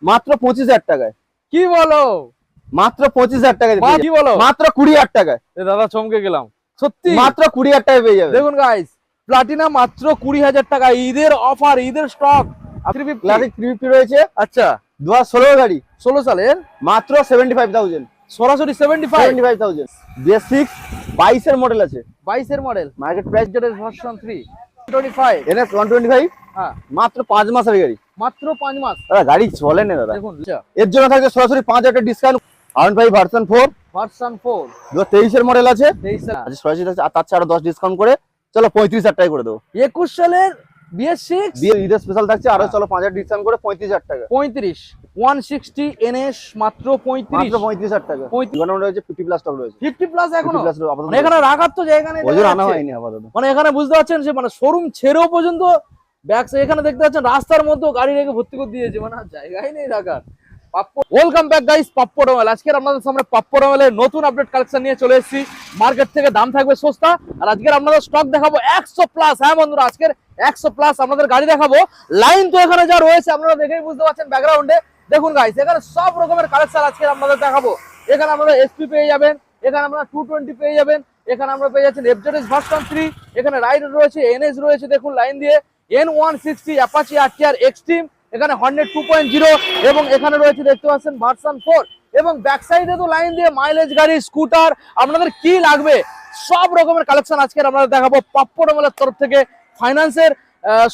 মাত্র 25,000 টাকায়। কি বলো? মাত্র 25,000 টাকায়। কি বলো? মাত্র 20,000 টাকায়। দাদা চমকে গেলাম সত্যি, মাত্র 20,000 টাকায় পেয়ে যাবে। দেখুন গাইস, প্লাটিনা মাত্র 20,000 টাকা, ঈদের অফার, ঈদের স্টক। ক্লাসিক 350 রয়েছে। আচ্ছা, 2016 গাড়ি, 16 সালের, মাত্র 75,000। সরাসরি 75,000। BS6 22 এর মডেল আছে। 22 এর model, market price version 3 25। NS 125। হ্যাঁ, মাত্র 5 মাসের গাড়ি। মাত্র 5 মাস। দাদা গাড়ি চলে না দাদা। দেখুন এর জন্য থাকছে সরাসরি 5,000 টাকা ডিসকাউন্ট। R15 ভার্সন 4, ভার্সন 4 2023 এর মডেল আছে। 23 আচ্ছা সরাসরি আছে, আর তার ছাড়া 10 ডিসকাউন্ট করে চলো 35,000 টাকা করে দেবো। 21 সালের BS6 ঈদের স্পেশাল থাকছে, আরো চলো 5,000 ডিসকাউন্ট করে 35,000 টাকা। 35 160 NS মাত্র 35। মাত্র 35,000 টাকা। এখানে রয়েছে 50 প্লাস স্টক রয়েছে। 50 প্লাস এখনো 50 প্লাস আপাতত। মানে এখানে রাখার তো জায়গা নেই, ওজন আনা হয়নি আপাতত। মানে এখানে বুঝতে পারছেন যে মানে শোরুম ছেড়েও পর্যন্ত ব্যাক এখানে দেখতে পাচ্ছেন রাস্তার মধ্যে গাড়ি রেখে ভর্তি করে দিয়েছে, মানে আর জায়গাই নেই রাখার। Welcome back guys, Pappu automobile. আজকে আপনাদের সামনে পাপ্পু অটোমোবাইলের নতুন আপডেট কালেকশন নিয়ে চলে এসেছি। মার্কেট থেকে দাম থাকবে সস্তা, আর আজকে আপনাদের স্টক দেখাবো 100 প্লাস। হ্যাঁ বন্ধুরা, আজকের 100 প্লাস আপনাদের গাড়ি দেখাবো। লাইন তো এখানে যা রয়েছে আপনারা দেখেই বুঝতে পারছেন ব্যাকগ্রাউন্ডে। দেখুন গাইস, এখানে সব রকমের কালেকশন আজকে আপনাদের দেখাবো। এখানে আপনারা SP পেয়ে যাবেন, এখানে আপনারা 220 পেয়ে যাবেন, এখানে আমরা পেয়ে যাচ্ছেন FZS ভার্সন 3, এখানে রাইডার রয়েছে, NS রয়েছে, দেখুন লাইন দিয়ে N160, অ্যাপাচি RTR এক্সট্রিম, এখানে হর্নেট 2.0, এবং এখানে রয়েছে দেখতে পাচ্ছেন ভার্সন 4, এবং ব্যাক সাইডে তো লাইন দিয়ে মাইলেজ গাড়ি, স্কুটার, আপনাদের কি লাগবে সব রকমের কালেকশন আজকে আপনাদের দেখাবো পাপ্পু অটোমোবাইলের তরফ থেকে। ফাইন্যান্সের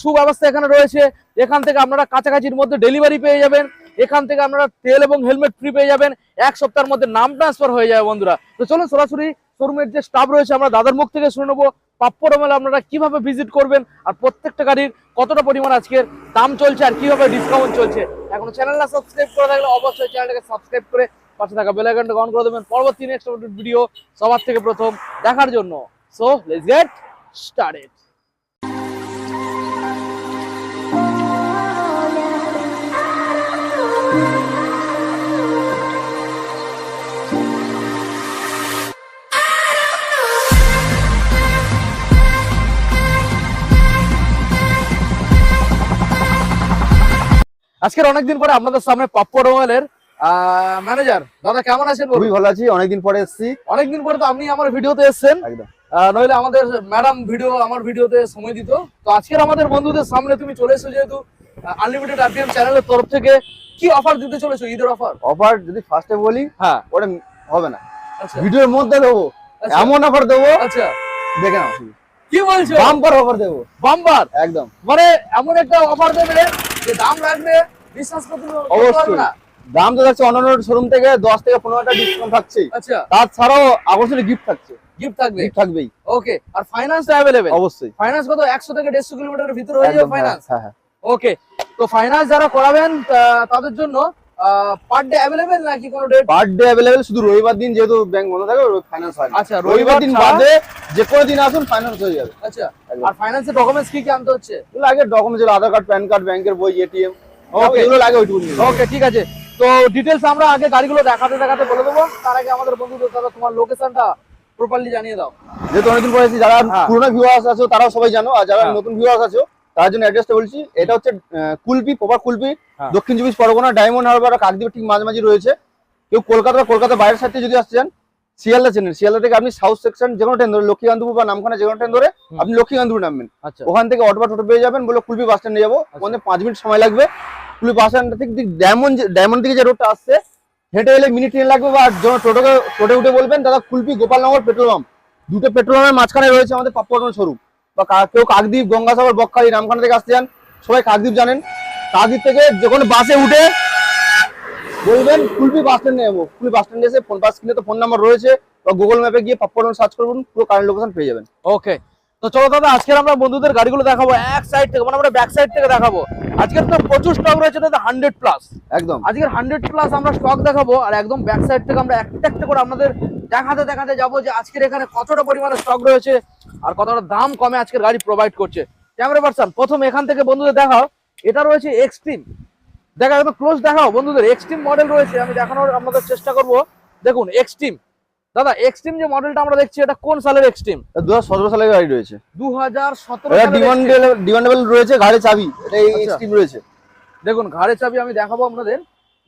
সুব্যবস্থা এখানে রয়েছে। এখান থেকে আপনারা কাছাকাছির মধ্যে ডেলিভারি পেয়ে যাবেন। এখান থেকে আপনারা তেল এবং হেলমেট ফ্রি পেয়ে যাবেন। এক সপ্তাহের মধ্যে নাম ট্রান্সফার হয়ে যাবে বন্ধুরা। তো চলুন সরাসরি শোরুমের যে স্টাফ রয়েছে আমরা দাদার মুখ থেকে শুনে নেবো পাপ্পু অটোমোবাইল আপনারা কিভাবে ভিজিট করবেন, আর প্রত্যেকটা গাড়ির কতটা পরিমাণ আজকের দাম চলছে, আর কিভাবে ডিসকাউন্ট চলছে। এখনো চ্যানেলটা সাবস্ক্রাইব করে থাকলে অবশ্যই চ্যানেলটাকে সাবস্ক্রাইব করে পাশে থাকা বেল আইকনটা অন করে দেবেন পরবর্তী নেক্সট ভিডিও সবার থেকে প্রথম দেখার জন্য। So let's get started. আজকের অনেকদিন পরে আপনাদের সামনে পাপ্পু অটোমোবাইলের ম্যানেজার দাদা, কেমন আছেন? খুবই ভালো আছি, অনেকদিন পরে এসেছি। অনেকদিন পরে তো আপনি আমার ভিডিওতে এসেছেন, একদম। নইলে আমাদের ম্যাডাম আমার ভিডিওতে সময় দিত। তো আজকের আমাদের বন্ধুদের সামনে তুমি চলে এসেছো যেহেতু আনলিমিটেড আরপিএম চ্যানেলের তরফ থেকে, কি অফার দিতে চলেছো ঈদের অফার? অফার যদি ফার্স্টে বলি, হ্যাঁ ওটা হবে না, আচ্ছা ভিডিওর মধ্যে দেবো। আচ্ছা। এমন অফার দেবো, আচ্ছা দেখে নাও। কি বলছো? বাম্পার অফার দেবো, বাম্পার একদম। মানে এমন একটা অফার দেবে যে দাম রাখবে বিশ্বাস করতে অবশ্যই না। দাম তো থাকছে অন্যান্য শোরুম থেকে 10 থেকে 15 ডিসকাউন্ট থাকছে। আচ্ছা, তাছাড়াও আকর্ষণীয় গিফট থাকছে। গিফট থাকবে, গিফট থাকবেই। ওকে। আর ফাইন্যান্স অ্যাভেলেবেল? অবশ্যই। ফাইন্যান্স কত 100 থেকে 150 কিলোমিটারের ভিতরে হয়ে যাবে ফাইন্যান্স? হ্যাঁ হ্যাঁ। ওকে, তো ফাইন্যান্স যারা করাবেন তাদের জন্য পার ডে অ্যাভেলেবেল নাকি কোনো ডেট? পার ডে अवेलेबल, শুধু রবিবার দিন যেহেতু ব্যাংক বন্ধ থাকে ফাইন্যান্স হয় না। আচ্ছা, রবিবার দিন বাদে যে কোনো দিন আসুন ফাইন্যান্স হয়ে যাবে। আচ্ছা, আর ফাইন্যান্সের ডকুমেন্টস কি কি আনতে হচ্ছে? এগুলো আগে ডকুমেন্টস হলো আধার কার্ড, প্যান কার্ড, ব্যাংকের বই, এটিএম, ওকে এগুলো লাগে ওইটুকু নিয়ে। ওকে ঠিক আছে, তো ডিটেইলস আমরা আগে গাড়িগুলো দেখাতে দেখাতে বলে দেবো। তার আগে আমাদের বন্ধুদের দাদা তোমার লোকেশনটা প্রপারলি জানিয়ে দাও। যেহেতু অনেকদিন পরে যারা পুরনো ভিউয়ার্স আছো তারাও সবাই জানো, আর যারা হ্যাঁ। নতুন ভিউয়ার্স আছো তার জন্য অ্যাড্রেসটা বলছি। এটা হচ্ছে কুলপি, প্রপার কুলপি, হ্যাঁ। দক্ষিণ 24 পরগনা, ডায়মন্ড হারবার, কাকদ্বীপের ঠিক মাঝামাঝি রয়েছে। কেউ কলকাতা বাইরের সাইড থেকে যদি আসতে চান, শিয়ালদা চেনেন, শিয়ালদা থেকে আপনি সাউথ সেকশন যে কোনো ট্রেন ধরে লক্ষ্মীকান্তপুর বা নামখানা যে কোনো ট্রেন ধরে আপনি লক্ষ্মীকান্তপুর নামবেন। আচ্ছা, ওখান থেকে অটো বা টোটো পেয়ে যাবেন, বলে কুলপি বাস স্ট্যান্ডে যাবো, ওখানে 5 মিনিট সময় লাগবে। কুলপি বাস স্ট্যান্ড থেকে ডায়মন্ড থেকে যে রোডটা আসছে হেঁটে এলে মিনিট ট্রেন লাগবে, বা টোটো উঠে বলবেন দাদা কুলপি গোপালনগর পেট্রোল পাম্প, দুটো পেট্রোল পাম্পের মাঝখানে রয়েছে আমাদের পাপ্পু অটোমোবাইল শোরুম। বা কেউ কাকদ্বীপ, গঙ্গাসাগর, বকখালি, নামখানা থেকে আসতে চান, সবাই কাকদ্বীপ জানেন, কাকদ্বীপ থেকে যে কোনো বাসে উঠে বলবেন কুলপি বাস স্ট্যান্ডে যাবো। কুলপি বাস স্ট্যান্ডে এসে ফোন পাস কিনে তো ফোন নাম্বার রয়েছে, বা গুগল ম্যাপে গিয়ে পাপ্পু অটোমোবাইল সার্চ করুন, পুরো কারেন্ট লোকেশন পেয়ে যাবেন। ওকে, তো চলো দাদা আজকে আমরা বন্ধুদের গাড়িগুলো দেখাবো এক সাইড থেকে, মানে আমরা ব্যাক সাইড থেকে দেখাবো। আজকের তো প্রচুর স্টক রয়েছে দাদা, 100 প্লাস। একদম আজকের 100 প্লাস আমরা স্টক দেখাবো, আর একদম ব্যাক সাইড থেকে আমরা একটা একটা করে আপনাদের দেখাতে যাবো যে আজকের এখানে কতটা পরিমাণে স্টক রয়েছে আর কতটা দাম কমে আজকের গাড়ি প্রোভাইড করছে। ক্যামেরা পারসন প্রথম এখান থেকে বন্ধুদের দেখাও, এটা রয়েছে এক্সট্রিম, দেখা একদম ক্লোজ দেখাও বন্ধুদের। এক্সট্রিম মডেল রয়েছে, আমি দেখানোর আপনাদের চেষ্টা করব। দেখুন এক্সট্রিম, দাদা এক্সট্রিম যে মডেলটা আমরা দেখছি এটা কোন সালের এক্সট্রিম? 2017 সালের গাড়ি রয়েছে। 2017 এটা ডিমান্ডেবল রয়েছে, ঘাড়ে চাবি, এটা এক্সট্রিম রয়েছে। দেখুন ঘাড়ে চাবি আমি দেখাবো আপনাদের,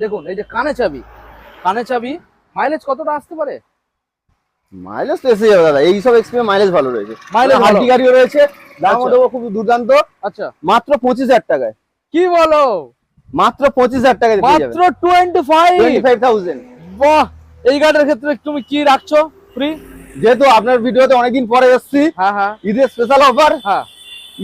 দেখুন এই যে কানে চাবি মাইলেজ কতটা আসতে পারে? মাইলেজ তো এসে যাবে দাদা, এইসব এক্সপি মাইলেজ ভালো রয়েছে, মাইলেজ ভালো। হালকি গাড়িও রয়েছে, দাম আচ্ছা। দেবো খুব দুর্দান্ত, আচ্ছা মাত্র 25,000 টাকায়। কি বলো, মাত্র 25,000 টাকায় পেয়ে যাবেন। মাত্র 25? 25,000। বাহ, এই গাড়ির ক্ষেত্রে তুমি কি রাখছো ফ্রি? যেহেতু আপনার ভিডিওতে অনেকদিন পরে এসেছি, হ্যাঁ ঈদের স্পেশাল অফার, হ্যাঁ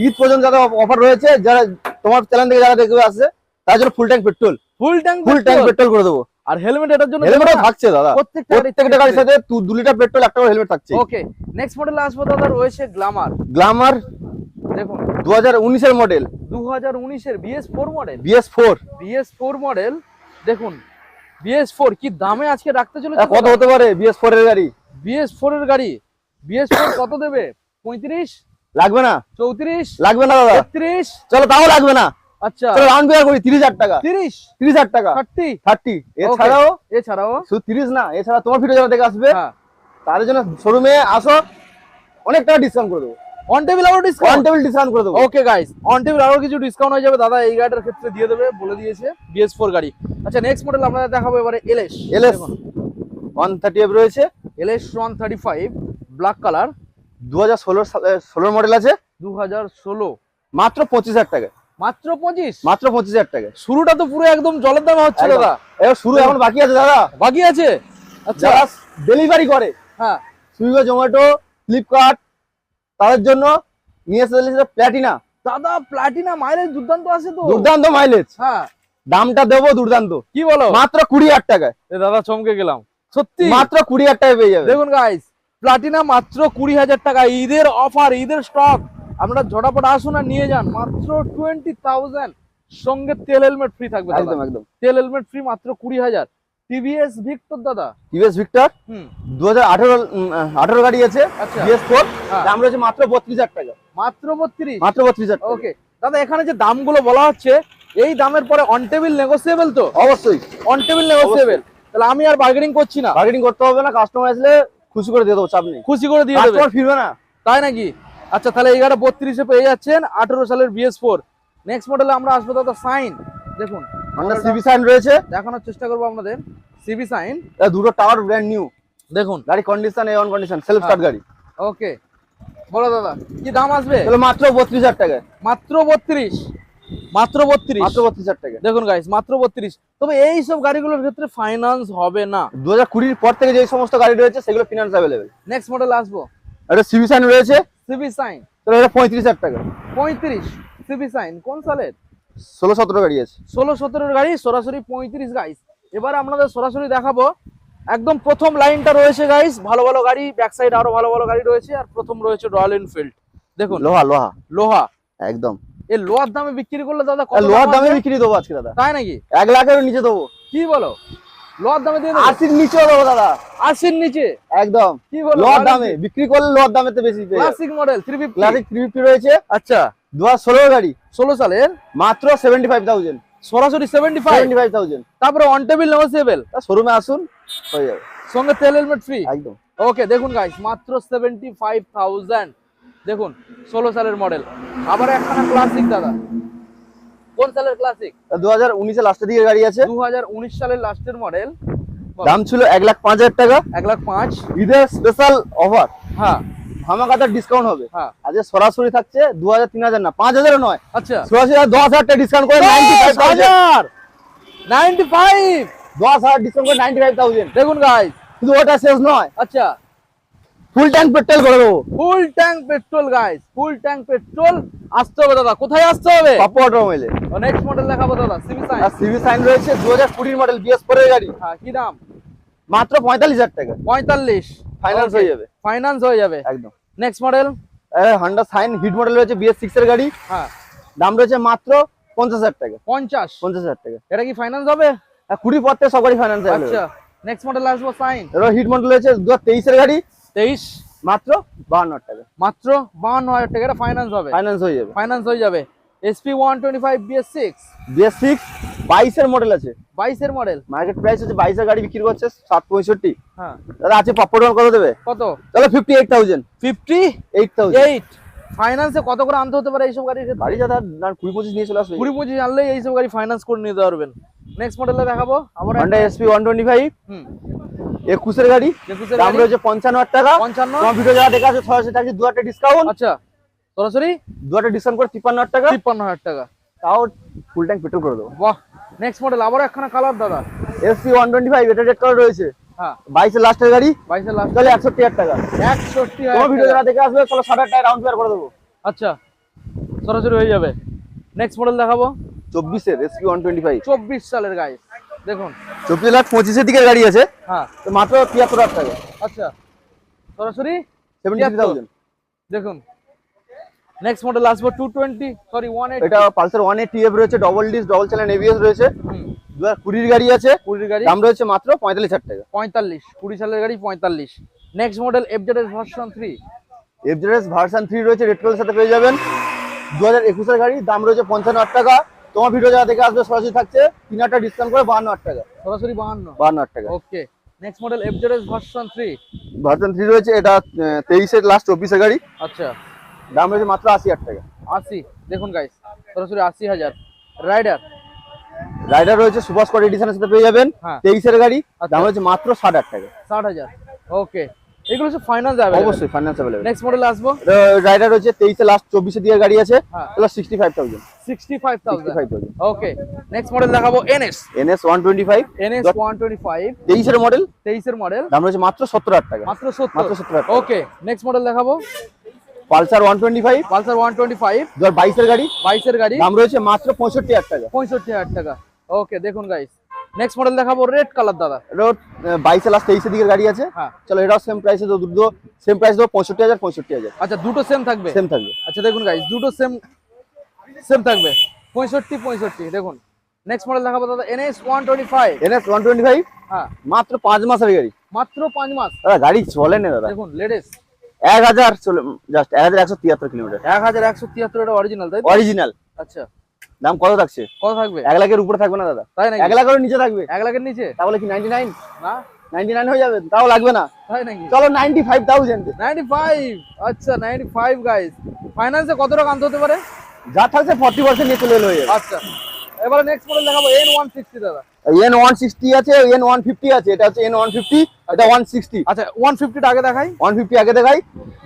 ঈদ পর্যন্ত যারা অফার রয়েছে, যারা তোমার চ্যানেল থেকে যারা দেখবে আসছে তার জন্য full tank petrol full tank petrol করে দেবো। আর হেলমেট এটার জন্য হেলমেটও থাকছে দাদা, প্রত্যেকটা গাড়ির সাথে 2 লিটার পেট্রোল, একটা হেলমেট থাকছে। ওকে, নেক্সট মডেলে আসবো দাদা, রয়েছে গ্ল্যামার দেখুন 2019 এর মডেল, 2019 এর BS4 মডেল, BS4 মডেল। দেখুন BS4 কি দামে আজকে রাখতে চলেছে? কত হতে পারে BS4 এর গাড়ি? BS4 এর গাড়ি, BS4 কত দেবে? 35? লাগবে না? 34? লাগবে না দাদা? 33? চলো তাও লাগবে না, আচ্ছা চলো রাউন্ড ফিগার করি 30,000 টাকা। 30,000 টাকা, 30? এছাড়াও শুধু 30 না, এছাড়া তোমার ভিডিও যারা দেখে আসবে হ্যাঁ, তাদের জন্য শোরুমে আসো, অনেক টাকা ডিসকাউন্ট করে দেবো, অন টেবিল আরো অন ডিসকাউন্ট। টেবিল ডিসকাউন্ট করে দেবো। ওকে গাইস, অন টেবিল আরো কিছু ডিসকাউন্ট হয়ে যাবে দাদা, এই গাড়িটার ক্ষেত্রে দিয়ে দেবে, বলে দিয়েছে BS4 গাড়ি। আচ্ছা নেক্সট মডেল আপনাদের দেখাবো এবারে LS 130F রয়েছে, LS 135 ব্ল্যাক কালার, 2016 মডেল আছে, 2016, মাত্র 25,000 টাকা। মাত্র 25? মাত্র 25,000 টাকা। শুরুটা তো পুরো একদম জলের দামে হচ্ছে একদম। দাদা, এবার শুরু এখন বাকি আছে দাদা, বাকি আছে। আচ্ছা যারা ডেলিভারি করে হ্যাঁ, সুইগি, জোম্যাটো, ফ্লিপকার্ট, তাদের জন্য নিয়ে এসেছে প্ল্যাটিনা। দাদা প্লাটিনা মাইলেজ দুর্দান্ত আছে তো, দুর্দান্ত মাইলেজ, হ্যাঁ দামটা দেবো দুর্দান্ত, কি বলো? মাত্র 20,000 টাকায়। এ দাদা চমকে গেলাম সত্যি, মাত্র 20,000 টাকায় পেয়ে যাবে। দেখুন গাইস, প্লাটিনা মাত্র 20,000 টাকা, ঈদের অফার, ঈদের স্টক, আপনারা ঝটাপট আসুন আর নিয়ে যান, মাত্র 20,000, সঙ্গে তেল হেলমেট ফ্রি থাকবে দাদা। একদম একদম। তেল হেলমেট ফ্রি মাত্র 20,000। টিভিএস ভিক্টর দাদা, টিভিএস ভিক্টর 2018 গাড়ি আছে, আচ্ছা BS4, হ্যাঁ। দাম রয়েছে মাত্র 32,000 টাকা। মাত্র 32? মাত্র 32,000 টাকা। ওকে দাদা, এখানে যে দামগুলো বলা হচ্ছে, এই দামের পরে অন টেবিল নেগোসিয়েবল তো? অবশ্যই অন টেবিল নেগোসিয়েবল, তাহলে আমি আর বার্গেনিং করছি না, বার্গেনিং করতে হবে না, কাস্টমার আসলে খুশি করে দিয়ে দেবো, চাপ নেই, খুশি করে দিয়ে দেবে, কাস্টমার ফিরবে না। তাই নাকি? আচ্ছা তাহলে এই গাড়ি 32-এ পেয়ে যাচ্ছেন, 18 সালের BS4। নেক্সট মডেলে আমরা আসবো দাদা সাইন, দেখুন Honda CB সাইন রয়েছে, দেখানোর চেষ্টা করবো আপনাদের। CB সাইন দুটো টাওয়ার ব্র্যান্ড নিউ, দেখুন, গাড়ি condition A1 condition, self start গাড়ি। ওকে বলো দাদা কি দাম আসবে? তাহলে মাত্র 32,000 টাকায়। মাত্র 32? মাত্র 32? মাত্র 32,000 টাকা। দেখুন গাইস, মাত্র 32। তবে এই সব গাড়িগুলোর ক্ষেত্রে ফাইন্যান্স হবে না। 2020 পর থেকে যে সমস্ত গাড়ি রয়েছে সেগুলো ফিনান্স अवेलेबल। নেক্সট মডেল আসবো, এটা CB সাইন রয়েছে, CB সাইন তাহলে এটা 35,000 টাকা। 35? CB সাইন কোন সালের? 16-17 গাড়ি আছে, 16-17 গাড়ি, সরাসরি 35 গাইস। এবার আপনাদের সরাসরি দেখাবো, একদম প্রথম লাইনটা রয়েছে গাইস, ভালো ভালো গাড়ি, ব্যাক সাইড আরো ভালো ভালো গাড়ি রয়েছে, আর প্রথম রয়েছে রয়্যাল এনফিল্ড। দেখুন লোহা লোহা লোহা, একদম, এই লোহার দামে বিক্রি করলে দাদা কত লোহার দাম দামে আছে? বিক্রি দেবো আজকে দাদা, তাই নাকি? 1 লাখের নিচে দেবো। কি বলো, লোহার দামে দিয়ে দেবো? 80-র নিচেও দেবো দাদা, 80-র নিচে? একদম। কি বলো, লোহার দামে বিক্রি করলে লোহার দামে তো বেশি পেয়ে যাবে। ক্লাসিক মডেল 350, ক্লাসিক 350 রয়েছে, আচ্ছা 2016 গাড়ি, 16 সালের, মাত্র 75,000। সরাসরি 75? 75,000। তারপরে অন টেবিল নেগোসিয়েবল, শোরুমে আসুন, হয়ে যাবে, সঙ্গে তেল হেলমেট ফ্রি। একদম। ওকে দেখুন গাইস, মাত্র 75,000। দেখুন 16 সালের মডেল। আবার একখানা ক্লাসিক দাদা, কোন সালের ক্লাসিক? 2019 এর লাস্টের দিকে গাড়ি আছে, 2019 সালের লাস্টের মডেল, দাম ছিল 1,05,000 টাকা। 1,05,000? ঈদের স্পেশাল অফার, হ্যাঁ ধামাকাদার ডিসকাউন্ট হবে। হ্যাঁ আজকে সরাসরি থাকছে 2,000 3,000 না, 5,000 নয়, আচ্ছা সরাসরি 10,000 টাকা ডিসকাউন্ট করে 95,000। 95? 10,000 ডিসকাউন্ট করে 95,000। দেখুন গাইস, শুধু ওটা শেষ নয়, আচ্ছা ফুল ট্যাঙ্ক পেট্রোল করে দেবো। Full tank petrol guys, full tank petrol. আসতে হবে দাদা, কোথায় আসতে হবে? পাপ্পু অটোমোবাইলে। নেক্সট মডেল দেখাবো দাদা, CB সাইন। আর CB সাইন রয়েছে 2020 মডেল, BS4 এর গাড়ি, হ্যাঁ কি দাম? মাত্র 45,000 টাকা। 45? ফাইন্যান্স হয়ে যাবে, ফাইন্যান্স হয়ে যাবে একদম। Next model, Honda Shine hit model রয়েছে, BS6 এর গাড়ি, হ্যাঁ দাম রয়েছে মাত্র 50,000 টাকা। 50? 50,000 টাকা। এটা কি ফাইন্যান্স হবে? 20 পর থেকে সব গাড়ি ফাইন্যান্স আচ্ছা আছে। নেক্সট মডেল আসবো সাইন, এর হিট মডেল রয়েছে 2023 এর গাড়ি, 23? মাত্র 52,000 টাকা। মাত্র 52,000 টাকা, এটা ফাইন্যান্স হবে? ফাইন্যান্স হয়ে যাবে, ফাইন্যান্স হয়ে যাবে। SP 125 BS6, BS6 22 এর মডেল আছে, 22 এর মডেল, মার্কেট প্রাইস হচ্ছে 22 এর গাড়ি বিক্রি করছে 765। হ্যাঁ দাদা আছে পাপ্পু কত দেবে? কত? তাহলে 58,000। 58? ফাইন্যান্সে কত করে আনতে হতে পারে এইসব গাড়ির ক্ষেত্রে? গাড়ি যারা 20-25 নিয়ে চলে আসবে। 20-25 আনলেই এইসব গাড়ি ফাইন্যান্স করে নিতে পারবেন। নেক্সট মডেলে দেখাবো আবার Honda SP 125 হুম 21 এর গাড়ি, 21 এর দাম গাড়ি রয়েছে 55,000 টাকা। 55। তোমার ভিডিও যারা দেখা আছে সরাসরি থাকছে 2 টাকা ডিসকাউন্ট, আচ্ছা সরাসরি 2 টাকা ডিসকাউন্ট করে 53,000 টাকা, 53,000 টাকা। তাও ফুল ট্যাঙ্ক পেট্রোল করে দেবো। বাহ। নেক্সট মডেল আবার একখানা কালার দাদা। SP 125 এটা রেড কালার রয়েছে, হ্যাঁ 22 এর লাস্টের গাড়ি, 22 এর লাস্ট, চলে 61,000 টাকা। 61,000 তোমার ভিডিও টাকা। যারা দেখে আসবে চলো 60,000 টাকা রাউন্ড ফেয়ার করে দেবো। আচ্ছা সরাসরি হয়ে যাবে। নেক্সট মডেল দেখাবো 24 এর SP 125, 24 সালের গাড়ি দেখুন। 24,25,000 এর দিকে গাড়ি আছে, হ্যাঁ তো মাত্র 73,000 টাকা, আচ্ছা সরাসরি 73,000। দেখুন। নেক্সট মডেল আসবো 220 সরি 180। এটা পালসার 180F রয়েছে, double disc double channel ABS রয়েছে, 2020 এর গাড়ি আছে, 20 গাড়ি দাম রয়েছে মাত্র 45,000 টাকা। 45, 20 সালের গাড়ি 45। Next model FZS version 3 FZS version 3 রয়েছে, রেড কালারের সাথে পেয়ে যাবেন, 2021 এর গাড়ি, দাম রয়েছে 55,000 টাকা। তোমার ভিডিও যারা দেখে আসবে সরাসরি থাকছে 3,000 টাকা ডিসকাউন্ট করে 52,000 টাকা, সরাসরি 52। 52,000 টাকা। ওকে next model FZS version 3 version 3 রয়েছে, এটা 23 এর লাস্ট 24 এর গাড়ি, আচ্ছা দাম রয়েছে মাত্র 80,000 টাকা। 80 দেখুন গাইস সরাসরি 80,000। রাইডার রাইডার রয়েছে সুপার স্কট এডিশনের সাথে পেয়ে যাবেন, হ্যাঁ 23 এর গাড়ি, আচ্ছা। দাম রয়েছে মাত্র 60,000 টাকা। 60,000। ওকে এগুলো হচ্ছে ফাইনাল যাবে অবশ্যই ফাইন্যান্স अवेलेबल। নেক্সট মডেল আসবো রাইডার রয়েছে 23 এর লাস্ট 24 এর দিকে গাড়ি আছে, হ্যাঁ তাহলে 65,000। 65,000। ওকে নেক্সট মডেল দেখাবো NS NS 125 125 23 এর মডেল, 23 এর মডেল দাম রয়েছে মাত্র 70,000 টাকা, মাত্র 70। মাত্র 70,000 টাকা। ওকে নেক্সট মডেল দেখাবো পালসার 125 পালসার 125 2022 এর গাড়ি, 22 এর গাড়ি, দাম রয়েছে মাত্র 65,000 টাকা। 65,000 টাকা। ওকে দেখুন গাইস নেক্সট মডেল দেখাবো রেড কালার দাদা। এটা 22 এর লাস্ট 23 এর দিকে গাড়ি আছে, হ্যাঁ চলো এটাও সেম প্রাইসে তো, দুটো সেম প্রাইস দেবো 65,000 65,000 আচ্ছা দুটো সেম থাকবে। সেম থাকবে। আচ্ছা দেখুন গাইস দুটো সেম থাকবে 65 দেখুন। নেক্সট মডেল দেখাবো দাদা NS 125 NS 125 হ্যাঁ মাত্র 5 মাসের গাড়ি, মাত্র 5 মাস। দাদা গাড়ি চলে না দাদা, দেখুন লেটেস্ট 1000 চলে, জাস্ট 1173 কিলোমিটার 1173 এটা অরিজিনাল তাই তো? অরিজিনাল। আচ্ছা দাম কত থাকছে? কত থাকবে? 1 লাখের উপরে থাকবে না দাদা, তাই নাকি? 1 লাখের নিচে থাকবে। 1 লাখের নিচে তাহলে কি 99 না 99 হয়ে যাবে, তাও লাগবে না, তাই নাকি? চলো 95,000 95। আচ্ছা 95 গাইস ফাইন্যান্সে কত টাকা আনতে হতে পারে? যা থাকছে 40% নিয়ে চলে এলো হয়ে যাবে। আচ্ছা এবারে নেক্সট মডেল দেখাবো N160 দাদা। N160 আছে, N150 আছে, এটা হচ্ছে N150, এটা 160। আচ্ছা 150 টা আগে দেখাই। 150 আগে দেখাই,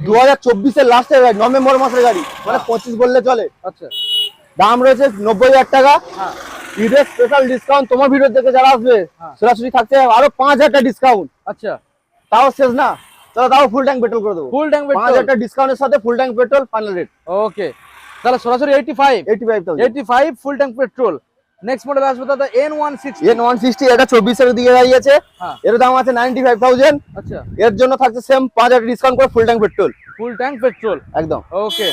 2024 এর লাস্টের গাড়ি, নভেম্বর মাসের গাড়ি, মানে 25 বললে চলে, আচ্ছা দাম রয়েছে 90,000 টাকা। হ্যাঁ ঈদের স্পেশাল ডিসকাউন্ট, তোমার ভিডিও দেখে যারা আসবে হ্যাঁ। সরাসরি থাকছে আরো 5,000 টাকা ডিসকাউন্ট, আচ্ছা তাও শেষ না, চলো তাও ফুল ট্যাঙ্ক পেট্রোল করে দেবো, ফুল ট্যাঙ্ক 5,000 পেট্রোল। টাকা ডিসকাউন্টের সাথে full tank petrol final rate ওকে তাহলে সরাসরি 85,000। 85 full tank petrol. Next model আসবে দাদা N160 N160 এটা 24 এর দিকে গাড়ি আছে, হ্যাঁ এর দাম আছে 95,000, আচ্ছা এর জন্য থাকছে সেম 5,000 ডিসকাউন্ট করে full tank petrol full tank petrol একদম। ওকে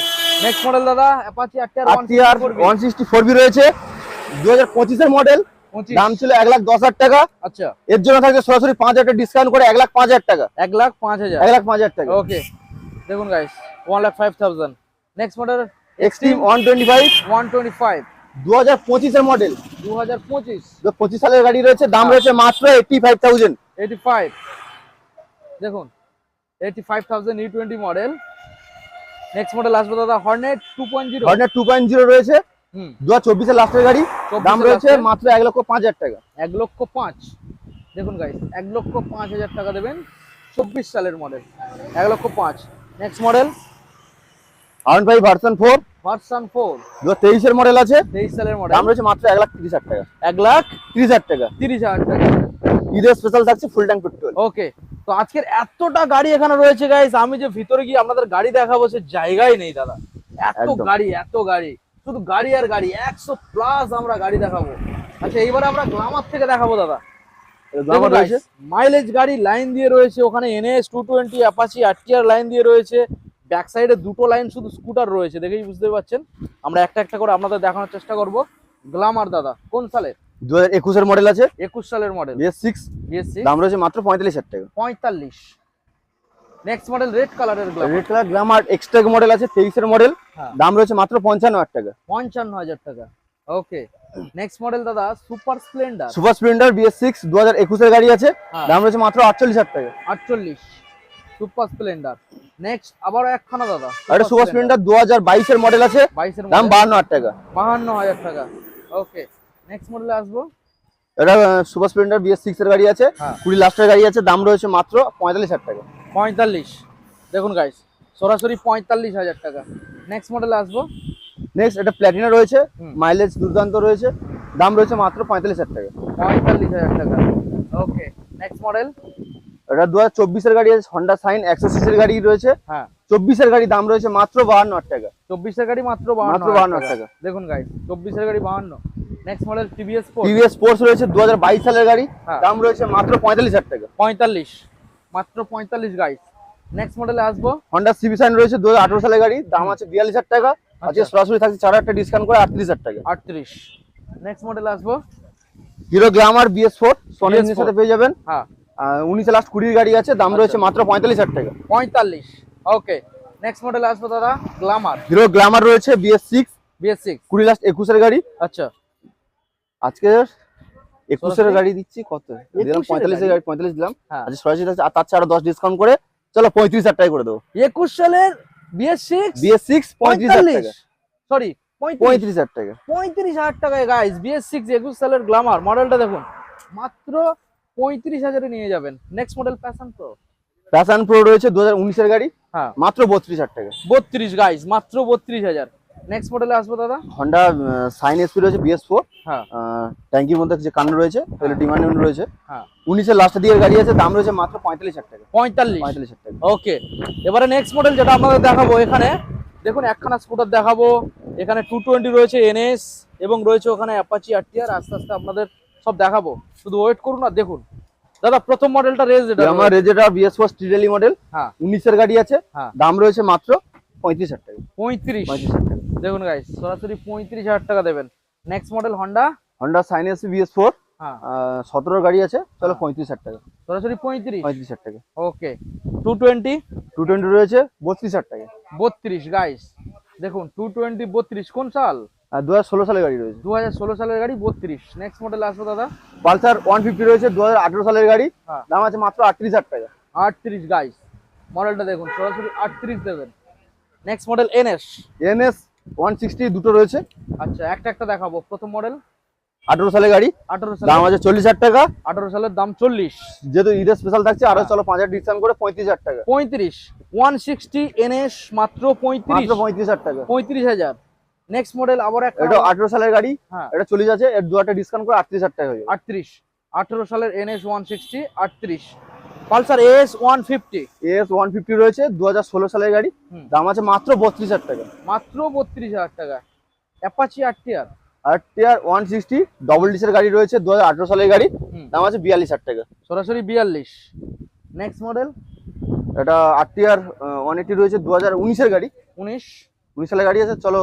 নেক্সট মডেল দাদা অ্যাপাচি RTR RTR 164B রয়েছে, 2025 এর মডেল, 25। দাম ছিল 1,10,000 টাকা, আচ্ছা এর জন্য থাকছে সরাসরি 5,000 টাকা ডিসকাউন্ট করে 1,05,000 টাকা, 1,05,000। 1,05,000 টাকা। ওকে দেখুন গাইস 1,05,000। নেক্সট মডেল এক্সট্রিম 125 125 2025 এর মডেল, 2025 25 সালের গাড়ি রয়েছে, দাম রয়েছে মাত্র 85,000। 85 দেখুন 85,000 E20 মডেল। নেক্সট মডেল আসবে দাদা হর্নেট 2.0 হর্নেট 2.0 রয়েছে, হুম 2024 এর লাস্টের গাড়ি, 24 দাম এর রয়েছে লাস্টের। মাত্র 1,05,000 টাকা। 1,05,000 দেখুন গাইস 1,05,000 টাকা দেবেন 24 সালের model 1,05,000। Next model R15 version 4 version 4 2023 এর মডেল আছে, 23 সালের মডেল দাম রয়েছে মাত্র 1,30,000 টাকা, 1,30,000 টাকা। টাকা। ঈদের স্পেশাল থাকছে ফুল ট্যাঙ্ক পেট্রোল। ওকে তো আজকের এতটা গাড়ি এখানে রয়েছে গাইস, আমি যে ভিতরে গিয়ে আপনাদের গাড়ি দেখাবো সে জায়গাই নেই দাদা, এত একদম। গাড়ি শুধু গাড়ি আর গাড়ি 100 প্লাস আমরা গাড়ি দেখাবো। আচ্ছা এইবারে আমরা গ্লামার থেকে দেখাবো দাদা। গ্ল্যামার রয়েছে, মাইলেজ গাড়ি লাইন দিয়ে রয়েছে, ওখানে NS 220 অ্যাপাচি RTR লাইন দিয়ে রয়েছে, ব্যাক সাইডে দুটো লাইন শুধু স্কুটার রয়েছে, দেখেই বুঝতে পারছেন। আমরা একটা একটা করে আপনাদের দেখানোর চেষ্টা করব। গ্ল্যামার দাদা কোন সালের? 2021 এর মডেল আছে, 21 সালের মডেল, BS6, BS6 দাম রয়েছে মাত্র 45,000 টাকা। 45। নেক্সট মডেল রেড কালারের Glamour, red colour Glamour extra model আছে, 23 এর মডেল, হ্যাঁ দাম রয়েছে মাত্র 55,000 টাকা। 55,000 টাকা। ওকে নেক্সট মডেল দাদা super Splendor, super Splendor BS6 2021 এর গাড়ি আছে, হ্যাঁ। দাম রয়েছে মাত্র 48,000 টাকা। 48 সুপার স্প্লেন্ডার। নেক্সট আবার একখানা দাদা, এটা সুপার স্প্লেন্ডার 2022 এর মডেল আছে, 22 এর দাম মডেল, 52,000 টাকা। 52,000 টাকা। ওকে, নেক্সট মডেলে আসবো। এটা সুপার স্প্লেন্ডার BS6 এর গাড়ি আছে, হ্যাঁ 20 লাস্টের গাড়ি আছে, দাম রয়েছে মাত্র 45,000 টাকা। 45, দেখুন গাইস সরাসরি 45,000 টাকা। নেক্সট মডেলে আসবো। নেক্সট এটা প্ল্যাটিনা রয়েছে, হুম। মাইলেজ দুর্দান্ত রয়েছে, দাম রয়েছে মাত্র 45,000 টাকা। 45,000 টাকা। ওকে, নেক্সট মডেল। এটা 2024 এর গাড়ি আছে, হন্ডা সাইন 100 সিসির গাড়ি রয়েছে, হ্যাঁ 24 এর গাড়ি, দাম রয়েছে মাত্র 52,000 টাকা। 24 এর গাড়ি মাত্র মাত্র 52,000 52,000 টাকা। টাকা। দেখুন গাইস 24 এর গাড়ি 52। Next model TVS sport. TVS sports রয়েছে 2022 সালের গাড়ি, হ্যাঁ। দাম রয়েছে মাত্র 45,000 টাকা। 45, মাত্র 45 গাইস। নেক্সট মডেলে আসবো। হন্ডা সিভি সাইন রয়েছে 2018 সালের গাড়ি, দাম আছে 42,000 টাকা। আজকে আচ্ছা। সরাসরি থাকছে 4,000 টাকা ডিসকাউন্ট করে 38,000 টাকা। 38। নেক্সট মডেলে আসবো। Hero Glamour BS4 Sony BS4 ইঞ্জিনের সাথে পেয়ে যাবেন, হ্যাঁ 19 লাস্ট 20 গাড়ি আছে, দাম রয়েছে মাত্র 45,000 টাকা। 45। ওকে, নেক্সট মডেলে আসবো দাদা গ্ল্যামার। হিরো গ্ল্যামার রয়েছে BS6 BS6। 20 লাস্ট 21 এর গাড়ি, আচ্ছা আজকে 21 এর গাড়ি দিচ্ছি কত দিলাম, 21 এর 45 এর গাড়ি 45 দিলাম, হ্যাঁ আজকে সরাসরি থাকছে, আর তার চেয়ে আরো 10 ডিসকাউন্ট করে চলো 35,000 টাকা করে দেবো। 21 সালের BS6 BS6 35,000 টাকা, সরি 35,000 টাকা। 35,000 টাকায় গাইস BS6 21 সালের গ্ল্যামার মডেলটা দেখুন, মাত্র 35,000 এ নিয়ে যাবেন। Next model passion pro. Passion pro রয়েছে 2019 এর গাড়ি, হ্যাঁ মাত্র 32,000 টাকা। 32 গাইস, মাত্র 32,000। নেক্সট মডেলে আসবো দাদা। হন্ডা সাইন এসপি রয়েছে BS4, হ্যাঁ ট্যাঙ্কির মধ্যে যে কান রয়েছে তাহলে ডিমান্ড রয়েছে, হ্যাঁ 19 এর লাস্টের দিকের গাড়ি আছে, দাম রয়েছে মাত্র 45,000 টাকা। 45। 45,000 টাকা। ওকে, এবারে নেক্সট মডেল যেটা আপনাদের দেখাবো, এখানে দেখুন একখানা স্কুটার দেখাবো, এখানে 220 রয়েছে NS এবং রয়েছে ওখানে অ্যাপাচি RTR, আস্তে আস্তে আপনাদের সব দেখাবো, শুধু ওয়েট করুন আর দেখুন। দাদা প্রথম মডেলটা রেজ, এটা আমার রেজেটা BS4 স্ট্রিট র্যালি মডেল, হ্যাঁ 19 এর গাড়ি আছে, হ্যাঁ দাম রয়েছে মাত্র 35,000 টাকা। 35। 35,000 টাকা। দেখুন গাইস সরাসরি 35,000 টাকা দেবেন। Next model Honda, Honda Shine SP BS4 হ্যাঁ 17 গাড়ি আছে, চলো হ্যাঁ। 35,000 টাকা। সরাসরি 35। 35,000 টাকা। ওকে, 220 220 রয়েছে 32,000 টাকা। 32 গাইস, দেখুন 220 32 কোন সাল? আর 2016 সালের গাড়ি রয়েছে। 2016 সালের গাড়ি 32। নেক্সট মডেল আসবো দাদা। পালসার 150 রয়েছে 2018 সালের গাড়ি, হ্যাঁ দাম আছে মাত্র 38,000 টাকা। 38 গাইস, মডেলটা দেখুন সরাসরি 38 দেবেন। Next model NS। NS 160 দুটো রয়েছে, আচ্ছা একটা একটা দেখাবো। প্রথম মডেল 18 সালের গাড়ি, 18 দাম সালের, আছে 40,000 টাকা। 18 সালের দাম 40। যেহেতু ঈদের স্পেশাল থাকছে আরো হ্যাঁ। চলো 5,000 ডিসকাউন্ট করে 35,000 টাকা। 35 160 NS মাত্র 35। মাত্র 35,000 টাকা। 35,000। নেক্সট মডেল আবার একটা, এটা 18 সালের গাড়ি, হ্যাঁ এটা চলে যাচ্ছে, এর দুটো ডিসকাউন্ট করে 38,000 টাকা হয়ে যাবে। 38। 18 সালের NS 160 38। পালসার AS 150 AS 150 রয়েছে 2016 সালের গাড়ি, হুম। দাম আছে মাত্র 32,000 টাকা। মাত্র 32,000 টাকা। অ্যাপাচি RTR, আর টিআর 160 ডবল ডিসের গাড়ি রয়েছে 2018 সালের গাড়ি, হুম। দাম আছে 42,000 টাকা। সরাসরি 42। নেক্সট মডেল এটা আরটিআর 180 রয়েছে 2019 এর গাড়ি, 19 19 সালের গাড়ি আছে, চলো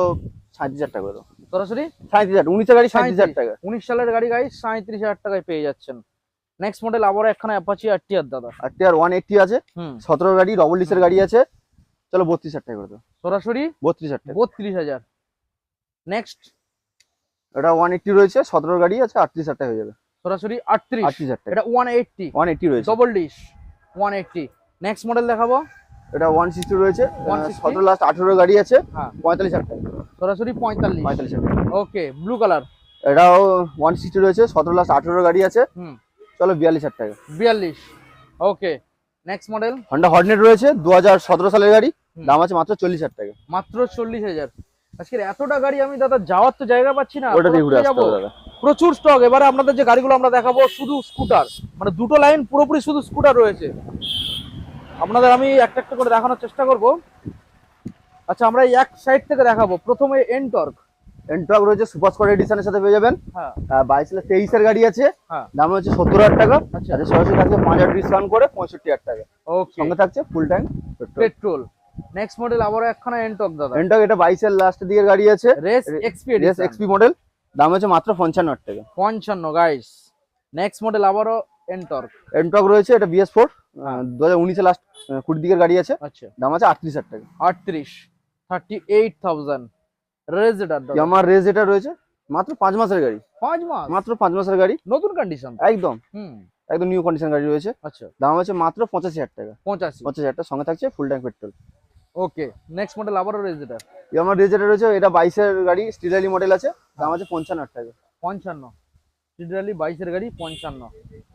37,000 টাকা করে দাও। সরাসরি 37,000, 19 এর গাড়ি 37,000 টাকা। 19 সালের গাড়ি গাইস 37,000 টাকায় পেয়ে যাচ্ছেন। নেক্সট মডেল আবার একখানা অ্যাপাচি RTR দাদা, আরটিআর 180 আছে, হুম 17 গাড়ি ডবল ডিসের গাড়ি আছে, চলো 32,000 টাকা করে দাও। সরাসরি 32,000 টাকা। 32,000। নেক্সট এটা 180 রয়েছে 17 গাড়ি আছে, 38,000 টাকা হয়ে যাবে। সরাসরি 38। 38,000 টাকা। এটা 180 180 রয়েছে। Double dish 180। নেক্সট মডেল দেখাবো। এটা 160 রয়েছে 160 17 লাস্ট 18 গাড়ি আছে, হ্যাঁ 45,000 টাকা। সরাসরি 45। 45,000 টাকা। ওকে, ব্লু কালার, এটাও 160 রয়েছে 17 লাস্ট 18 গাড়ি আছে, হুম চলো 42,000 টাকা। 42। ওকে, নেক্সট মডেল হন্ডা হর্নেট রয়েছে 2017 সালের গাড়ি, হুম। দাম আছে মাত্র 40,000 টাকা। মাত্র 40,000। আজকের এতটা গাড়ি আমি দাদা যাওয়ার তো জায়গা পাচ্ছি না, ওটা দিয়ে ঘুরে কোথায় আসতে যাবো? হবে দাদা। প্রচুর স্টক। এবারে আপনাদের যে গাড়িগুলো আমরা দেখাবো শুধু স্কুটার, মানে দুটো লাইন পুরোপুরি শুধু স্কুটার রয়েছে। আপনাদের আমি একটা একটা করে দেখানোর চেষ্টা করব। আচ্ছা আমরা এই এক সাইড থেকে দেখাবো। প্রথমে এনটর্ক, এন্ট্রাক রয়েছে সুপার স্কোয়াড এডিশনের সাথে পেয়ে যাবেন, হ্যাঁ 22 এর গাড়ি আছে, হ্যাঁ দাম হচ্ছে 70,000 টাকা। আচ্ছা আচ্ছা সরাসরি থাকছে 5,000 ডিসকাউন্ট করে 65,000 টাকা। ওকে, সঙ্গে থাকছে full tank petrol. Petrol. Next model আবার একখানা এনটর্ক দাদা, এন্ট্রাক এটা 22 এর লাস্টের দিকের গাড়ি আছে, race XP race edition XP model, দাম হচ্ছে মাত্র 55,000 টাকা। 55 গাইস। নেক্সট মডেল আবারও এনটর্ক, এন্ট্রাক রয়েছে এটা BS4 হ্যাঁ। 2019 এর লাস্ট 20 দিকের গাড়ি আছে, আচ্ছা দাম আছে 38,000 টাকা। 38 38,000। রেজেডার দাদা আমার রেজ এটা রয়েছে মাত্র 5 মাসের গাড়ি, 5 মাস, মাত্র 5 মাসের গাড়ি, নতুন কন্ডিশন একদম হুম একদম নিউ কন্ডিশন গাড়ি রয়েছে। আচ্ছা, দাম আছে মাত্র 85,000 টাকা। 85। 85,000 টাকা, সঙ্গে থাকছে ফুল ট্যাঙ্ক পেট্রোল। ওকে, নেক্সট মডেল আবারও রয়েছে এটা। আমার রেজেটা রয়েছে, এটা 22 এর গাড়ি, স্টিলারি মডেল আছে, দাম আছে 55,000 টাকা। 55, সিডরালি 22 এর গাড়ি 55।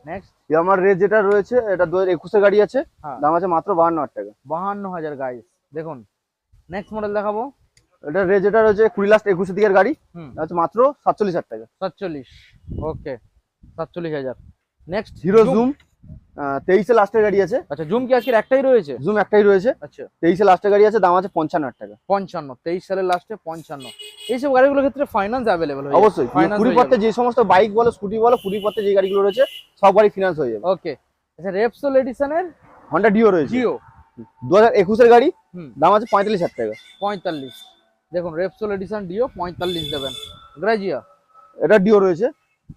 নেক্সট আমার রেজ যেটা রয়েছে এটা 2021 এর গাড়ি আছে, হ্যাঁ, দাম আছে মাত্র 52,000 টাকা। 52,000 গাইস। দেখুন নেক্সট মডেল দেখাবো। এটা রেজ যেটা রয়েছে 20 লাস্ট 21 দিকের গাড়ি, হুম, দাম আছে মাত্র 47,000 টাকা। 47। ওকে, 47,000। নেক্সট হিরো জুম 23 এর লাস্টের গাড়ি আছে। আচ্ছা, জুম কি আজকের একটাই রয়েছে? জুম একটাই রয়েছে, আচ্ছা, 23 এর লাস্টের গাড়ি আছে, দাম আছে 55,000 টাকা। 55, 23 সালের লাস্টে 55। এইসব গাড়িগুলোর ক্ষেত্রে ফাইন্যান্স অ্যাভেলেবল হয়ে অবশ্যই ফাইন্যান্স কুড়ি পথে যে সমস্ত বাইক বলো, স্কুটি বলো, কুড়ি পথে যে গাড়িগুলো রয়েছে সব গাড়ি ফিনান্স হয়ে যাবে। ওকে, আচ্ছা, রেপসোল এডিশনের হন্ডা ডিও রয়েছে, জিও 2021 এর গাড়ি, হুম, দাম আছে 45,000 টাকা। 45। দেখুন রেপসোল এডিশন ডিও 45 দেবেন। গ্রাজিয়া, এটা ডিও রয়েছে,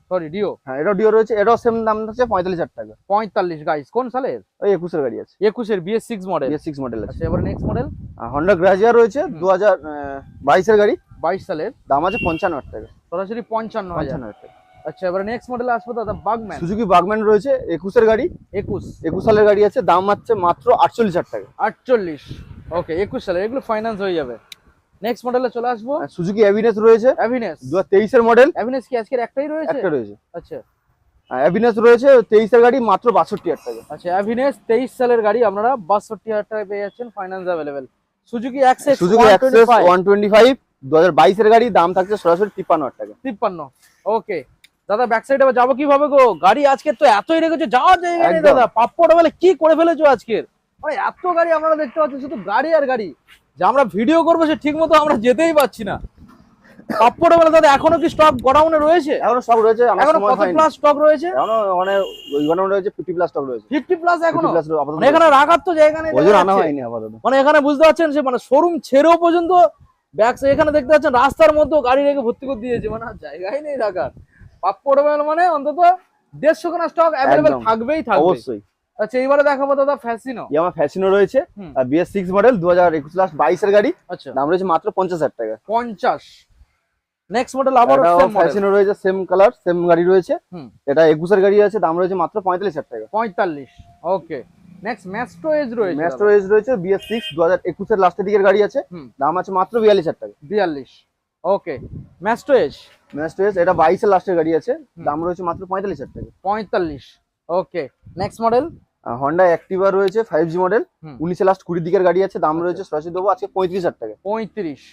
সরি ডিও হ্যাঁ এটাও ডিও রয়েছে, এটাও সেম দাম আছে 45,000 টাকা। 45 গাইস। কোন সালের? ওই 21 এর গাড়ি আছে, 21 এর BS6 মডেল। BS6 মডেল আছে। আচ্ছা, এবার নেক্সট মডেল হন্ডা গ্রাজিয়া রয়েছে 2022 এর গাড়ি, 22 সালের, দাম আছে 55,000 টাকা। সরাসরি 55,000। 55,000 টাকা। আচ্ছা, এবার নেক্সট মডেল আসবো দাদা, বাগম্যান সুজুকি বাগম্যান রয়েছে 21 এর গাড়ি, 21 সালের গাড়ি আছে, দাম আছে মাত্র 48,000 টাকা। 48। ওকে, 21 সালের, এগুলো ফাইন্যান্স হয়ে যাবে। নেক্সট মডেলে চলে আসবো। সুজুকি অ্যাভিনেস রয়েছে অ্যাভিনেস। 2023 এর মডেল, অ্যাভিনেস কি আজকের একটাই রয়েছে? একটা রয়েছে। আচ্ছা, অ্যাভিনেস রয়েছে 23 এর গাড়ি, মাত্র 62,000 টাকা। আচ্ছা, অ্যাভিনেস 23 সালের গাড়ি আপনারা 62,000 টাকায় পেয়ে যাচ্ছেন, finance available. Suzuki access Suzuki access 125 2022 এর গাড়ি, দাম থাকছে সরাসরি 53,000 টাকা। 53। ওকে দাদা, ব্যাক সাইডে যাবো কিভাবে গো? গাড়ি আজকে তো এতই রেখেছো, যাওয়ার জায়গা নেই একদম। দাদা। পাপ্পড় বলে কি করে ফেলেছো আজকের? মানে এত গাড়ি আপনারা দেখতে পাচ্ছেন, শুধু গাড়ি আর গাড়ি। যে আমরা ভিডিও করবো সে ঠিক মতো আমরা যেতেই পাচ্ছি না। পাপ্পড় বলে দাদা এখনো কি স্টক গোডাউনে রয়েছে? এখনো স্টক রয়েছে, আমার এখনো সময় কত হয়নি। প্লাস স্টক রয়েছে? এখনো মানে ওই গোডাউন রয়েছে 50 প্লাস স্টক রয়েছে। 50 প্লাস এখনো? 50 প্লাস আপাতত মানে এখানে রাখার তো জায়গা নেই, ওজন দেখা আনা যাচ্ছে। হয়নি আপাতত। মানে এখানে বুঝতে পারছেন যে মানে শোরুম ছেড়েও পর্যন্ত ব্যাক এখানে দেখতে পাচ্ছেন রাস্তার মধ্যে গাড়ি রেখে ভর্তি করে দিয়েছে, মানে আর জায়গাই নেই রাখার। পাপ্পড় মানে অন্তত 150 খানা স্টক অ্যাভেলেবেল একদম। থাকবেই থাকবে। অবশ্যই। আচ্ছা, এইবারে দেখাবো দাদা ফ্যাসিনো। ইয়ামা ফ্যাসিনো রয়েছে, হুম। BS6 মডেল 2021 লাস্ট 22 এর গাড়ি, আচ্ছা, দাম রয়েছে মাত্র 50,000 টাকা। 50। নেক্সট মডেল আবার এটাও সেম মডেল, ফ্যাসিনো রয়েছে, সেম কালার, সেম গাড়ি রয়েছে, হুম, এটা 21 এর গাড়ি আছে, দাম রয়েছে মাত্র 45,000 টাকা। 45। ওকে, নেক্সট ম্যাস্ট্রো এজ রয়েছে। ম্যাস্ট্রো এজ রয়েছে BS6 2021 এর লাস্টের দিকের গাড়ি আছে, হুম, দাম আছে মাত্র 42,000 টাকা। 42। ওকে, ম্যাস্ট্রো এজ ম্যাস্ট্রো এজ এটা 22 এর লাস্টের গাড়ি আছে, হুম। দাম রয়েছে মাত্র 45,000 টাকা। 45। ওকে, নেক্সট মডেল। হন্ডা অ্যাক্টিভা রয়েছে 5G মডেল, হুম। 19 এর লাস্ট 20 দিকের গাড়ি আছে, দাম আচ্ছা। রয়েছে সরাসরি দেবো আজকে 35,000 টাকা। 35।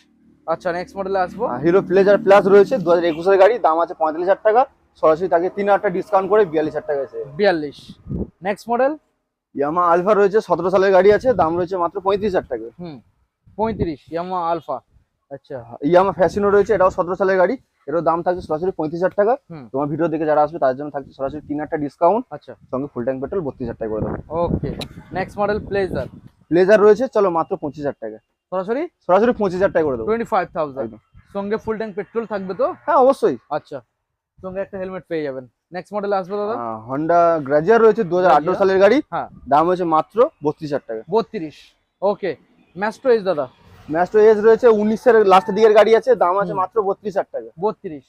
আচ্ছা, নেক্সট মডেলে আসবো। হিরো প্লেজার প্লাস রয়েছে 2021 এর গাড়ি, দাম আছে 45,000 টাকা, সরাসরি তাকে 3,000 টাকা ডিসকাউন্ট করে 42,000 টাকা আছে। 42। Next model. ইয়ামা আলফা রয়েছে 17 সালের গাড়ি আছে, দাম রয়েছে মাত্র 35,000 টাকা। হুম, 35 ইয়ামা আলফা। আচ্ছা, ইয়ামা ফ্যাসিনো রয়েছে, এটাও 17 সালের গাড়ি, এটার দাম থাকছে সরাসরি 35,000 টাকা। হুম, তোমার ভিডিও দেখে যারা আসবে তাদের জন্য থাকছে সরাসরি 3,000 টাকা ডিসকাউন্ট, আচ্ছা, সঙ্গে ফুল ট্যাঙ্ক পেট্রোল 32,000 টাকা করে দেবো। Okay. Next model pleasure. Pleasure রয়েছে, চলো মাত্র 25,000 টাকা, সরাসরি সরাসরি 25,000 টাকা করে দেবো। 25,000। একদম। সঙ্গে ফুল ট্যাঙ্ক পেট্রোল থাকবে তো? হ্যাঁ অবশ্যই। আচ্ছা, সঙ্গে একটা হেলমেট পেয়ে যাবেন। নেক্সট মডেল আসবে দাদা। হন্ডা গ্রাজিয়ার রয়েছে 2018 সালের গাড়ি, হ্যাঁ, দাম হয়েছে মাত্র 32,000 টাকা। 32। ওকে, ম্যাস্ট্রো এজ দাদা। ম্যাস্ট্রো এজ রয়েছে 19 এর লাস্টের দিকের গাড়ি আছে, দাম আছে হুম। মাত্র 32,000 টাকা। 32।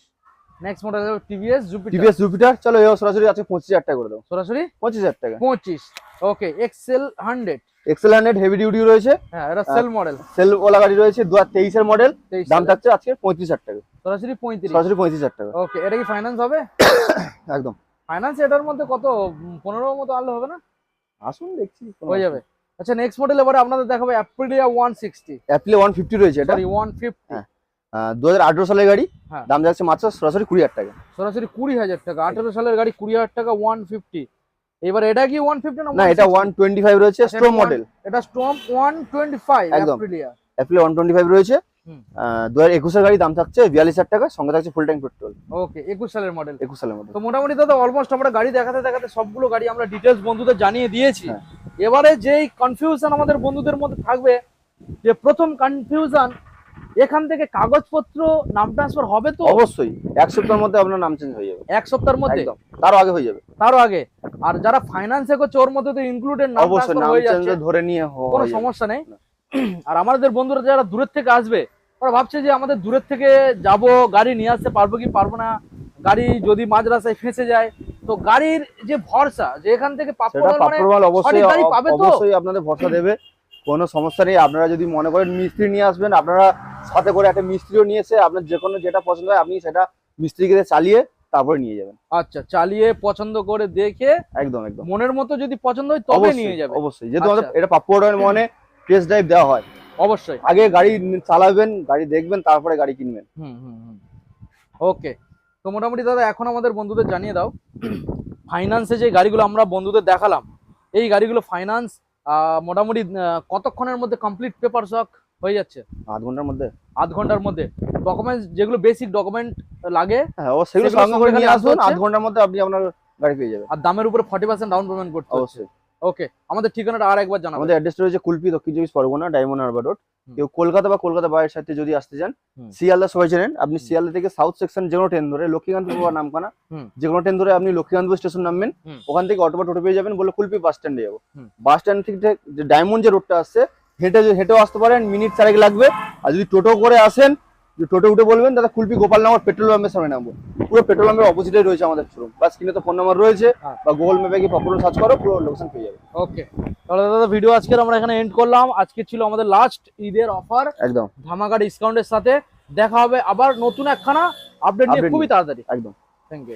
Next model TVS Jupiter. TVS Jupiter, চলো এও সরাসরি আছে 25,000 টাকা করে দেবো। সরাসরি 25,000 টাকা। 25। ওকে, এক্সেল 100। এক্সেল 100 হেভি ডিউটি রয়েছে, হ্যাঁ, এটা সেল মডেল। সেল ওলা গাড়ি রয়েছে 2023 এর মডেল, 23 দাম সালের। থাকছে আজকে 35,000 টাকা, সরাসরি 35। সরাসরি 35,000 টাকা। ওকে, এটা কি ফাইন্যান্স হবে? একদম। ফাইন্যান্স এটার মধ্যে কত 15 মতো আনলে হবে না? আসুন দেখছি হয়ে যাবে। আচ্ছা, নেক্সট মডেল এবারে আপনাদের দেখাবো অ্যাপ্রিলিয়া 160। অ্যাপলে 150 রয়েছে, এটা সরি 150। 2018 সালের গাড়ি, হ্যাঁ, দাম যাচ্ছে মাত্র সরাসরি 20,000 টাকা। সরাসরি 20,000 টাকা। 18 সালের গাড়ি 20,000 টাকা 150। এবার এটা কি 150 না, এটা 160? 125 রয়েছে, আচ্ছা, স্ট্রোম এটা মডেল। এটা স্টর্ম 125 একদম। অ্যাপ্রিলিয়া। অ্যাপলে 125 রয়েছে, হুম। 2021 এর গাড়ি, দাম থাকছে 42,000 টাকা, সঙ্গে থাকছে ফুল ট্যাঙ্ক পেট্রোল। ওকে, 21 সালের মডেল। 21 সালের মধ্যে। তো মোটামুটি দাদা অলমোস্ট আমরা গাড়ি দেখাতে দেখাতে সবগুলো গাড়ি আমরা ডিটেলস বন্ধুদের জানিয়ে দিয়েছি। হ্যাঁ। এবারে যেই কনফিউশন আমাদের বন্ধুদের মধ্যে থাকবে, যে প্রথম কনফিউশন এখান থেকে কাগজপত্র নাম ট্রান্সফার হবে তো? অবশ্যই 1 সপ্তাহের মধ্যে আপনার নাম চেঞ্জ হয়ে যাবে। 1 সপ্তাহের মধ্যে? একদম, তারও আগে হয়ে যাবে। তারও আগে। আর যারা ফাইন্যান্সে করছে ওর মধ্যে তো ইনক্লুডেড নাম অবশ্যই ট্রান্সফার নাম হয়ে চেঞ্জ যাচ্ছে, ধরে নিয়ে কোনো সমস্যা নেই। আর আমাদের বন্ধুরা যারা দূরের থেকে আসবে ওরা ভাবছে যে আমাদের দূরের থেকে যাব, গাড়ি নিয়ে আসতে পারবো কি পারবো না, গাড়ি যদি মাঝ রাস্তায় ফেঁসে যায়, তো গাড়ির যে ভরসা যে এখান থেকে সেটা পাপ্পর মানে পাপ্পর মাল অবশ্যই সঠিক গাড়ি পাবে তো? অবশ্যই আপনাদের ভরসা দেবে, কোনো সমস্যা নেই। আপনারা যদি মনে করেন মিস্ত্রি নিয়ে আসবেন, আপনারা সাথে করে একটা মিস্ত্রিও নিয়ে এসে আপনার যে কোনো যেটা পছন্দ হয় আপনি সেটা মিস্ত্রিকে দিয়ে চালিয়ে তারপরে নিয়ে যাবেন। আচ্ছা, চালিয়ে পছন্দ করে দেখে একদম একদম মনের মতো যদি পছন্দ হয় তবে অবশ্যই, নিয়ে যাবে। অবশ্যই, যেহেতু আচ্ছা। আমাদের এটা পাপ্পর মানে টেস্ট ড্রাইভ দেওয়া হয়, অবশ্যই। আগে গাড়ি চালাবেন, গাড়ি দেখবেন, তারপরে গাড়ি কিনবেন। ওকে, তো মোটামুটি দাদা এখন আমাদের বন্ধুদের জানিয়ে দাও, ফাইন্যান্সে যে গাড়িগুলো আমরা বন্ধুদের দেখালাম, এই গাড়িগুলো ফাইন্যান্স মোটামুটি কতক্ষণের মধ্যে কমপ্লিট পেপার ওয়ার্ক হয়ে যাচ্ছে? আধ ঘন্টার মধ্যে। আধ ঘন্টার মধ্যে। ডকুমেন্টস যেগুলো বেসিক ডকুমেন্ট লাগে হ্যাঁ, ও সেগুলো সেগুলো সঙ্গে করে সঙ্গে নিয়ে খালি আসুন, আনতে আধ ঘন্টার মধ্যে আপনি আপনার গাড়ি পেয়ে যাবেন। আর দামের উপরে 40% ডাউন পেমেন্ট করতে হচ্ছে। অবশ্যই। ওকে, আমাদের ঠিকানাটা আর একবার জানাবো। আমাদের অ্যাড্রেসটা রয়েছে কুলপি, দক্ষিণ চব্বিশ পরগনা, ডায়মন্ড হারবার রোড। কেউ কলকাতা বা কলকাতা বাইরের সাথে যদি আসতে চান, শিয়ালদা সবাই চেনেন, আপনি শিয়ালদা থেকে সাউথ সেকশন যে কোনো ট্রেন ধরে লক্ষ্মীকান্তপুর বা নামখানা যে কোনো ট্রেন ধরে আপনি লক্ষ্মীকান্তপুর স্টেশন নামবেন, ওখান থেকে অটো বা টোটো পেয়ে যাবেন, বলে কুলপি বাস স্ট্যান্ডে যাবো। বাস স্ট্যান্ড থেকে যে ডায়মন্ড যে রোডটা আসছে হেঁটেও আসতে পারেন, মিনিট 4 লাগবে। আর যদি টোটো করে আসেন, যে টোটো উঠে বলবেন দাদা কুলপি গোপালনগর পেট্রোল পাম্পের সামনে নামবো, পুরো পেট্রোল পাম্পের অপোজিটে রয়েছে আমাদের শোরুম। বাস কিনে তো ফোন নাম্বার রয়েছে, বা গুগল ম্যাপে গিয়ে পপুলার সার্চ করো, পুরো লোকেশন পেয়ে যাবে। ওকে, তাহলে দাদা ভিডিও আজকের আমরা এখানে এন্ড করলাম। আজকে ছিল আমাদের লাস্ট ঈদের অফার, একদম ধামাকা ডিসকাউন্টের সাথে। দেখা হবে আবার নতুন একখানা আপডেট নিয়ে খুবই তাড়াতাড়ি। একদম। Thank you.